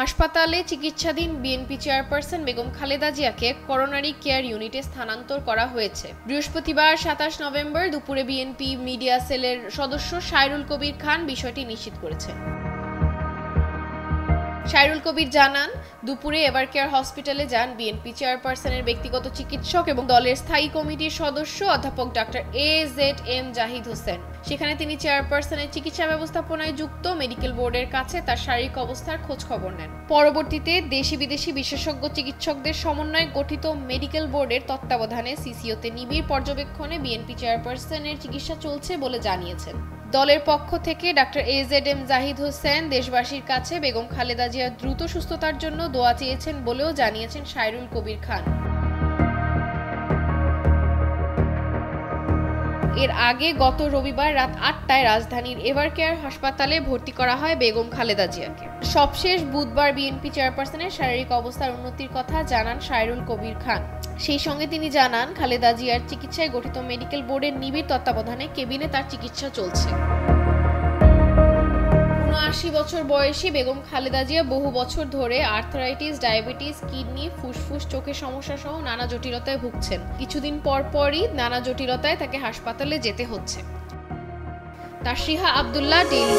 হাসপাতালে চিকিৎসাধীন BNP chairperson Begum Khaleda জিয়াকে করোনারি কেয়ার ইউনিটে স্থানান্তর করা হয়েছে। বৃহস্পতিবার ২৭ নভেম্বর দুপুরে বিএনপি মিডিয়া সেলের সদস্য সাইরুল কবির খান বিষয়টি নিশ্চিত করেছেন। সাইরুল কবির জানান, দুপুরে এভারকেয়ার হসপিটালে যান বিএনপি চেয়ারপারসনের ব্যক্তিগত চিকিৎসক এবং দলের স্থায়ী কমিটির সদস্য অধ্যাপক ডাক্তার AZM জাহিদ হোসেন। সেখানে তিনি চেয়ারপারসনের চিকিৎসা ব্যবস্থাপনায় যুক্ত মেডিকেল বোর্ডের কাছে তার শারীরিক অবস্থার খোঁজ খবর নেন। পরবর্তীতে দেশি বিদেশি বিশেষজ্ঞ চিকিৎসকদের সমন্বয়ে গঠিত মেডিকেল বোর্ডের তত্ত্বাবধানে সিসিওতে নিবিড় পর্যবেক্ষণে বিএনপি চেয়ারপারসনের চিকিৎসা চলছে বলে জানিয়েছেন। দলের পক্ষ থেকে ডাক্তার AZM জাহিদ হোসেন দেশবাসীর কাছে বেগম খালেদা জিয়ার দ্রুত সুস্থতার জন্য দোয়া চেয়েছেন বলেও জানিয়েছেন সাইরুল কবির খান। এর আগে গত রবিবার রাত ৮টায় রাজধানীর এভারকেয়ার হাসপাতালে ভর্তি করা হয় বেগম খালেদা জিয়াকে। সবশেষ বুধবার বিএনপি চেয়ারপারসনের শারীরিক অবস্থার উন্নতির কথা জানান সাইরুল কবির খান। সেই সঙ্গে তিনি জানান, খালেদা জিয়ার চিকিৎসায় গঠিত মেডিকেল বোর্ডের নিবিড় তত্ত্বাবধানে কেবিনে তার চিকিৎসা চলছে। ৭৯ বছর বয়সী বেগম খালেদা জিয়া বহু বছর ধরে আর্থারাইটিস, ডায়াবেটিস, কিডনি, ফুসফুস, চোখের সমস্যা সহ নানা জটিলতায় ভুগছেন। কিছুদিন পরই নানা জটিলতায় তাকে হাসপাতালে যেতে হচ্ছে। তাসরিহা আব্দুল্লাহ, ডেইলি।